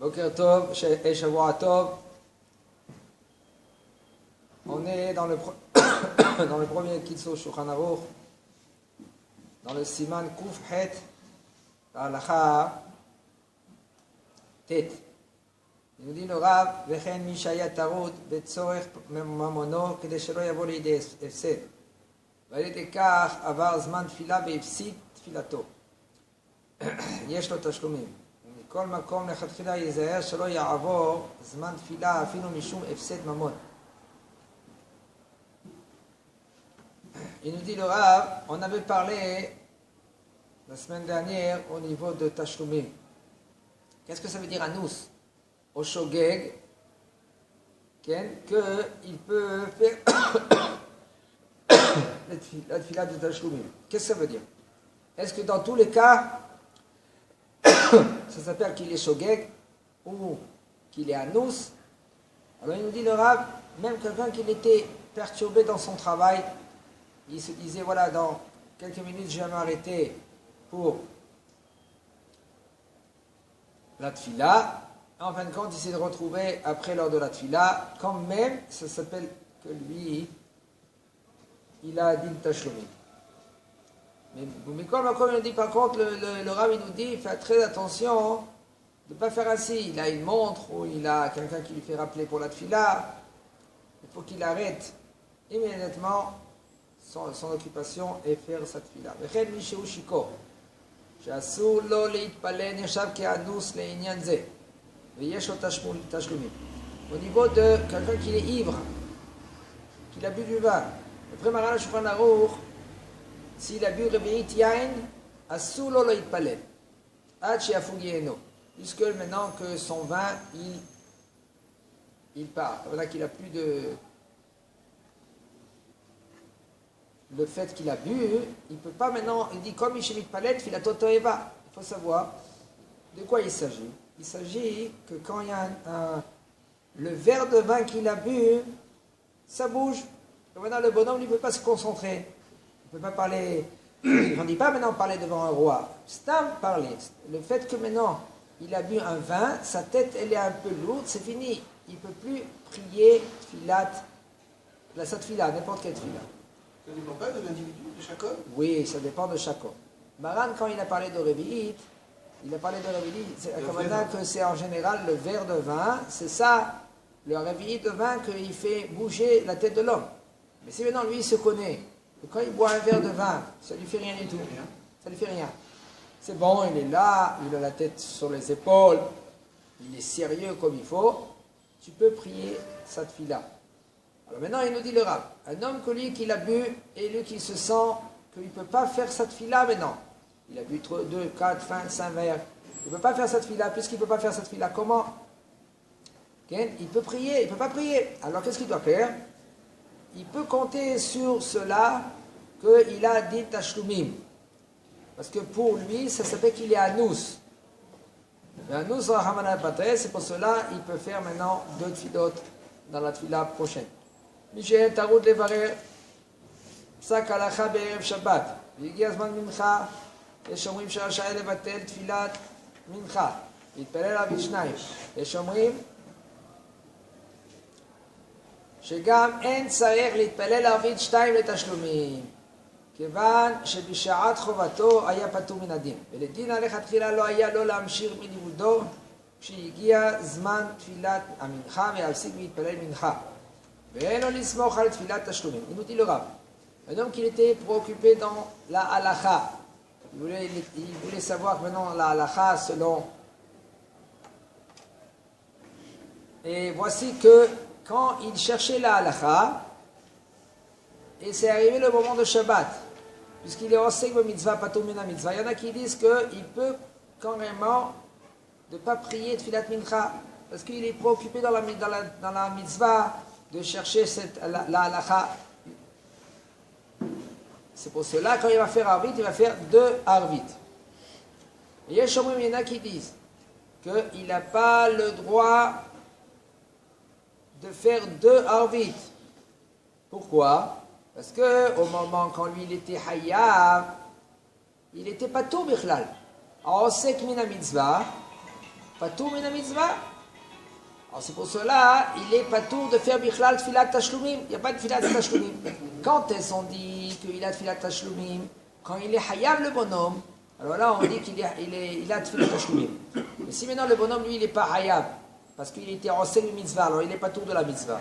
Boker Tov et Shavua Tov. On est dans le premier Kitzur Shulchan Aruch, dans le Siman Kuf Het, Halacha Tet. Il nous dit le Rav, Vechen Mishaya Tarut, Betzorech Mamono, Kede Shelo Yavo Liide Efsed. ועל כך עבר זמן תפילה והפסיד תפילתו. יש לו תשלומים. מכל מקום לכתחילה ייזהר שלא יעבור זמן תפילה אפילו משום הפסד ממון. Il nous dit le Rav, on avait parlé la semaine dernière au niveau de Tashlumim. Qu'est-ce que ça veut dire à nous, au Shogeg, qu'il peut faire la tefila de Tashlumim. Qu'est-ce que ça veut dire? Est-ce que dans tous les cas, ça s'appelle qu'il est Shogeg ou qu'il est Anous? Alors il nous dit le Rav, même quelqu'un qui était perturbé dans son travail, il se disait, voilà, dans quelques minutes, je vais m'arrêter pour la tefila. En fin de compte, il s'est retrouvé après lors de la tefila, quand même, ça s'appelle que lui, il a dit le Tashlumim. Mais comme il nous dit, par contre, le Rav, il nous dit, faites très attention de ne pas faire ainsi. Il a une montre ou il a quelqu'un qui lui fait rappeler pour la tefila. Il faut qu'il arrête immédiatement son occupation et faire sa tefila. וכן מי שהוא שיכור, שאסור לו להתפלל נחשב כאנוס לעניין זה, ויש לו תשלומים. Au niveau de quelqu'un qui est ivre, qu'il a bu du vin, après Maran Shulchan Aruch, s'il a bu Revi'it Yain, asur lo להתפלל, עד שיפוג יינו. Puisque maintenant que son vin, il part. Voilà qu'il a plus de... Le fait qu'il a bu, il ne peut pas maintenant... Il dit, comme Ishemit Palet, Filato Toeva. Il faut savoir de quoi il s'agit. Il s'agit que quand il y a le verre de vin qu'il a bu, ça bouge. Et maintenant, le bonhomme ne peut pas se concentrer. Il ne peut pas parler... On ne dit pas maintenant parler devant un roi. C'est un parler. Le fait que maintenant, il a bu un vin, sa tête, elle est un peu lourde, c'est fini. Il ne peut plus prier filat, la satfila, n'importe quelle fila. Ça ne dépend pas de l'individu, de chaque homme? Oui, ça dépend de chaque homme. Maran, quand il a parlé de Revi'it, c'est que c'est en général le verre de vin, c'est ça, le Revi'it de vin, qu'il fait bouger la tête de l'homme. Mais si maintenant lui, il se connaît, et quand il boit un verre de vin, ça ne lui fait rien du tout. Ça ne lui fait rien. C'est bon, il est là, il a la tête sur les épaules, il est sérieux comme il faut, tu peux prier cette fila. Alors maintenant, il nous dit le Rav, un homme que lui qui l'a bu et lui qui se sent qu'il ne peut pas faire cette fila maintenant. Il a bu 2, 4, 5 verres. Il ne peut pas faire cette fila. Puisqu'il ne peut pas faire cette fila, comment? Il peut prier, il ne peut pas prier. Alors qu'est-ce qu'il doit faire? Il peut compter sur cela qu'il a dit Tashlumim. Parce que pour lui, ça s'appelle qu'il est Anous. Anous, c'est pour cela qu'il peut faire maintenant 2 tfilotes dans la tfila prochaine. Michel Tarut Levarer, Psak Halacha Be'erev Shabbat. והגיע הזמן מנחה, יש אומרים שרשאי לבטל תפילת מנחה, להתפלל ערבית 2. יש אומרים שגם אין צריך להתפלל ערבית 2 לתשלומים, כיוון שבשעת חובתו היה פטור מן הדין. ולדין לכתחילה לא היה לו להמשיך בלימודו כשהגיע זמן תפילת המנחה ולהפסיק להתפלל מנחה. ואין לו לסמוך על תפילת תשלומים. Il nous dit le Rav, un homme qui était préoccupé dans la halacha, il voulait savoir maintenant la halacha selon... Et voici que quand il cherchait la halacha, et c'est arrivé le moment de Shabbat, puisqu'il est osek mitzvah patur mina mitzvah, il y en a qui disent qu'il peut carrément ne pas prier tfilat mincha, parce qu'il est préoccupé dans la mitzvah de chercher la halacha. C'est pour cela, quand il va faire Arvit, il va faire 2 Arvit. Et il y en a qui disent qu'il n'a pas le droit de faire 2 Arvit. Pourquoi? Parce qu'au moment quand lui il était Hayab, il n'était pas tout Bichlal. Osek mina mitzvah, patour min mitzvah. Alors c'est pour cela, il est patour de faire bichlal tfilat tashlumim. Il n'y a pas de tfilat tashlumim. Quand est-ce qu'on dit qu'il a tfilat tashlumim? Quand il est hayab le bonhomme, alors là on dit qu'il a tfilat tashlumim. Mais si maintenant le bonhomme lui il n'est pas hayab, parce qu'il était en seg de mitzvah, alors il est patour de la mitzvah.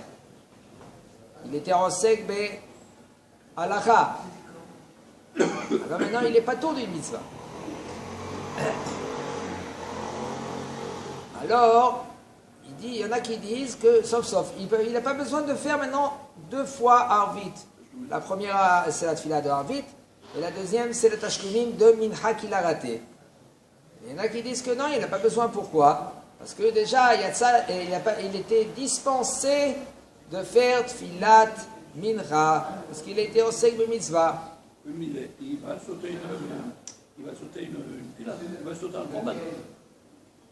Il était en seg be halacha. Alors maintenant il est patour d'une mitzvah. Alors, il y en a qui disent que, sauf, il n'a pas besoin de faire maintenant 2 fois Arvit. La première, c'est la tfila de Arvit, et la deuxième, c'est le Tashlumim de Mincha qu'il a raté. Il y en a qui disent que non, il n'a pas besoin. Pourquoi? Parce que déjà, il était dispensé de faire tfilat Mincha, parce qu'il était au Seg Mitzvah. Oui, mais il va sauter une tfila, il va sauter un corban.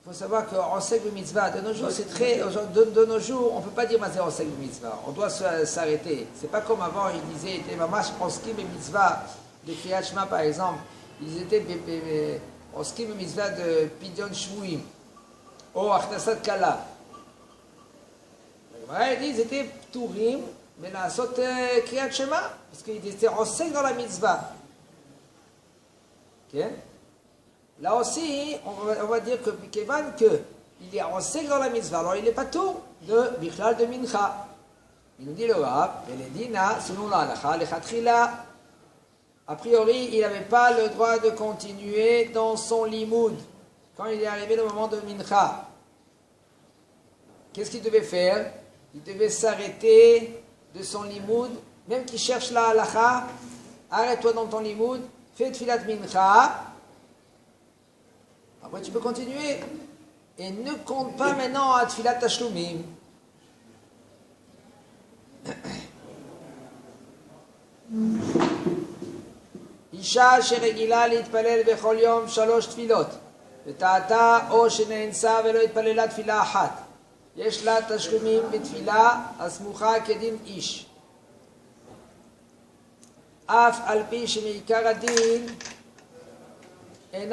Il faut savoir qu'en Seg Mitzvah, de nos jours, c'est très. De nos jours, on ne peut pas dire Mazer en Seg Mitzvah. On doit s'arrêter. C'est pas comme avant, ils disaient, ils étaient mamash en Skim et Mitzvah, de Kriyat Shema par exemple. Ils étaient en Skim et Mitzvah de Pidyon Shvuim, ou Achnasat Kala. Ils étaient Tourim, mais la Sot Kriyat Shema, parce qu'ils étaient en Seg dans la Mitzvah. Ok? Là aussi, on va dire que Kevan qu'il est en sec dans la mitzvah, alors il n'est pas tout de Bichlal de Mincha. Il nous dit le Rav, Veledina, selon la halakha, le Khatrila, a priori, il n'avait pas le droit de continuer dans son limoud quand il est arrivé le moment de Mincha. Qu'est-ce qu'il devait faire? Il devait s'arrêter de son limoud, même qu'il cherche la halakha, arrête-toi dans ton limoud, fais tfilat Mincha. Après, tu peux continuer. Et ne compte pas maintenant à Tfilat Tashlumim. Isha sheregila להתפלל בכל יום 3 תפילות. וטעתה או שנאנסה ולא התפללה תפילה אחת. יש לה תשלומים בתפילה הסמוכה כדין איש. אף על פי שמעיקר הדין il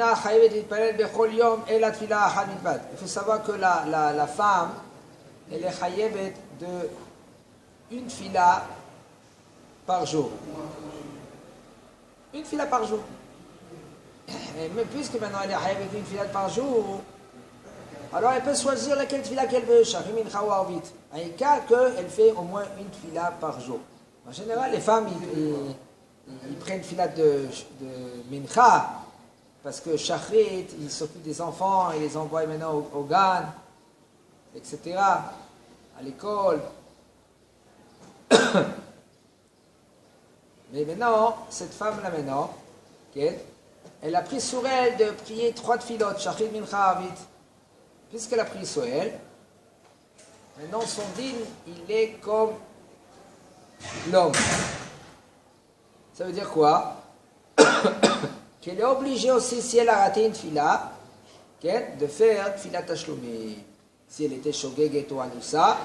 faut savoir que la femme, elle est chayevet de une fila par jour. Une fila par jour. Mais puisque maintenant elle est chayevet d'une fila par jour, alors elle peut choisir laquelle fila qu'elle veut, Shachim Mincha ou Arvit. En cas qu'elle fait au moins une fila par jour. En général, les femmes, ils prennent fila de Mincha. Parce que Shachrit, il s'occupe des enfants, il les envoie maintenant au GAN, etc., à l'école. Mais maintenant, cette femme-là maintenant, elle a pris sur elle de prier 3 tfilotes, Shachrit Mincha Arvit. Puisqu'elle a pris sur elle, maintenant son din, il est comme l'homme. Ça veut dire quoi? Qu'elle est obligée aussi, si elle a raté une fila, de faire tfilat tashlumim. Si elle était shogeget ou anoussa,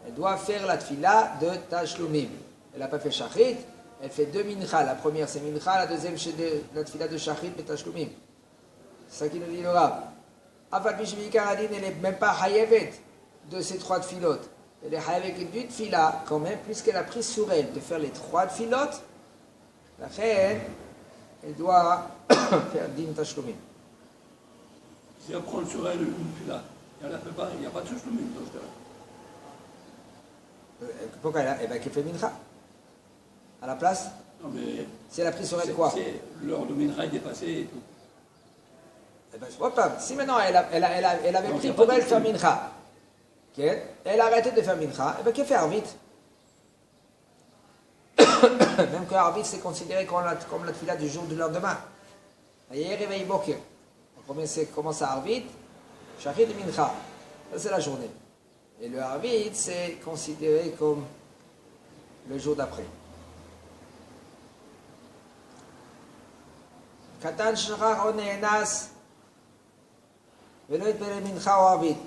elle doit faire la tfila de tashlumim. Elle n'a pas fait shachrit, elle fait 2 mincha. La première c'est mincha, la deuxième c'est la tfila de shachrit et tashlumim. C'est ça qui nous dit le Rav. Afal bishvikar adin, elle n'est même pas hayevet de ces 3 tfilotes. Elle est hayevet d'une tfila, quand même, puisqu'elle a pris sur elle de faire les 3 tfilotes. La reine, elle doit faire din tashlumim. Si elle prend sur elle une fila, elle ne la fait pas, il n'y a pas de tashlumim dans ce cas-là. Pourquoi elle fait mincha à la place? Non, mais si elle a pris sur elle quoi? L'heure de mincha est dépassée et tout. Si maintenant elle avait pris pour elle faire mincha, elle a arrêté de faire mincha, qu'elle fait arvit. Même que Arvit c'est considéré comme la tfila du jour du lendemain. Hier, réveil boker. On commence à Arvit, Shachrit et Mincha. Ça c'est la journée. Et le Arvit c'est considéré comme le jour d'après. Katan shachar o ne'enas ולא יתפלל מנחה או ערבית.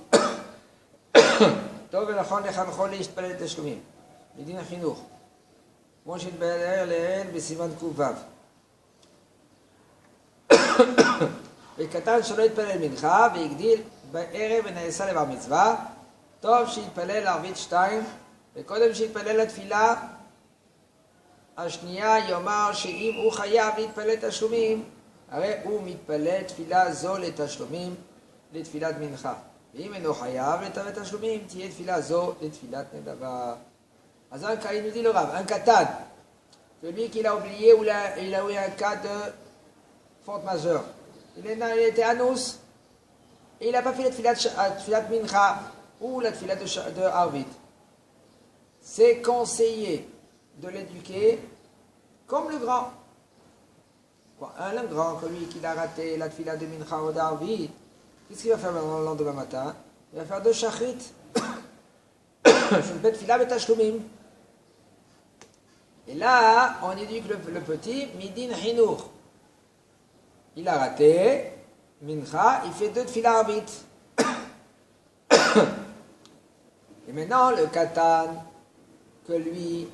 טוב ונכון לחנכו להשתפלל תשלומים. מדין החינוך. כמו שהתבהר לעיל בסימן ק"ו. וקטן שלא יתפלל מנחה והגדיל בערב ונעשה לבר מצווה, טוב שיתפלל ערבית 2, וקודם שיתפלל לתפילה השנייה יאמר שאם הוא חייב להתפלל תשלומים, הרי הוא מתפלל תפילה זו לתשלומים לתפילת מנחה. ואם אינו חייב לתפילת תשלומים, תהיה תפילה זו לתפילת נדבה. אז il nous dit le Rav, un katan, celui qui l'a oublié ou il a eu un cas de faute majeure. Il était anous et il n'a pas fait la tfilat mincha ou la tfilat de arvit. C'est conseillé de l'éduquer comme le grand. Un grand que lui qui a raté la tfilat de mincha ou d'arvit, qu'est-ce qu'il va faire le lendemain matin? Il va faire 2 shachrit. Je vais tfilat et tashlumim. Et là, on éduque le petit, midin hinour. Il a raté, mincha, il fait 2 tfilah arvit. Et maintenant, le katan, que lui,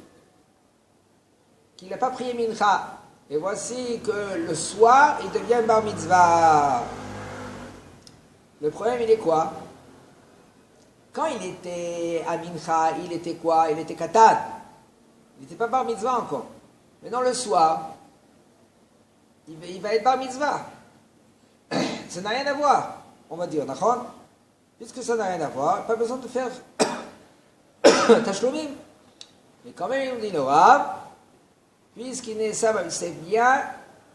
qu'il n'a pas prié mincha, et voici que le soir, il devient bar mitzvah. Le problème, il est quoi? Quand il était à mincha, il était quoi? Il était katan. Il n'était pas bar mitzvah encore. Maintenant, le soir, il va être bar mitzvah. Ça n'a rien à voir, on va dire, d'accord? Puisque ça n'a rien à voir, pas besoin de faire tashlumim. Mais quand même, il dit le Rav, puisqu'il est ça, c'est bien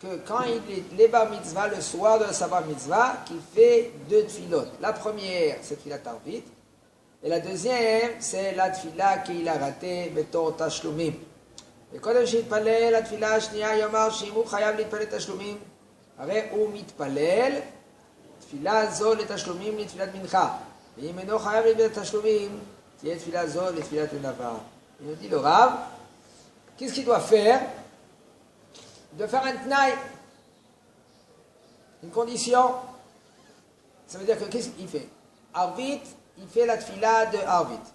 que quand il est bar mitzvah, le soir de sa bar mitzvah, qu'il fait 2 tfilot. La première, c'est tfilat arvit. Et la deuxième, c'est la tfila qu'il a raté, בתור תשלומים. וקודם שיתפלל, התפילה השנייה יאמר שאם הוא חייב להתפלל תשלומים, הרי הוא מתפלל, תפילה זו לתשלומים לתפילת מנחה. ואם אינו חייב להתפלל תשלומים, תהיה תפילה זו לתפילת נדבה. Il nous dit le Rav, qu'est-ce qu'il doit faire? Il doit faire un tnaï, une condition. Ça veut dire que qu'est-ce qu'il fait? Arvit, il fait la tfila de Arvit.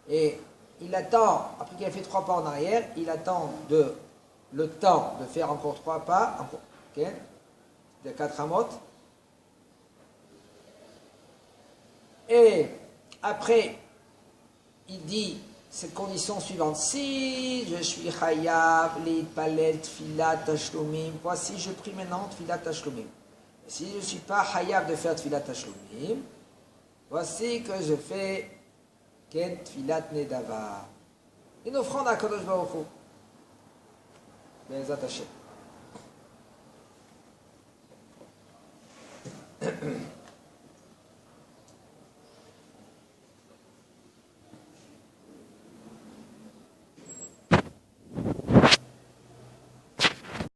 Et il attend, après qu'il a fait 3 pas en arrière, il attend le temps de faire encore 3 pas, encore, okay, de 4 amot. Et après, il dit cette condition suivante: si je suis chayav l'itpalel tfilat tashlumim, voici je prie maintenant tfilat tashlumim. Si je ne suis pas chayav de faire tfilat tashlumim, voici que je fais ken tfilat nedava. Une offrande à Kadosh Baruch Hu. Be'ezrat Hashem.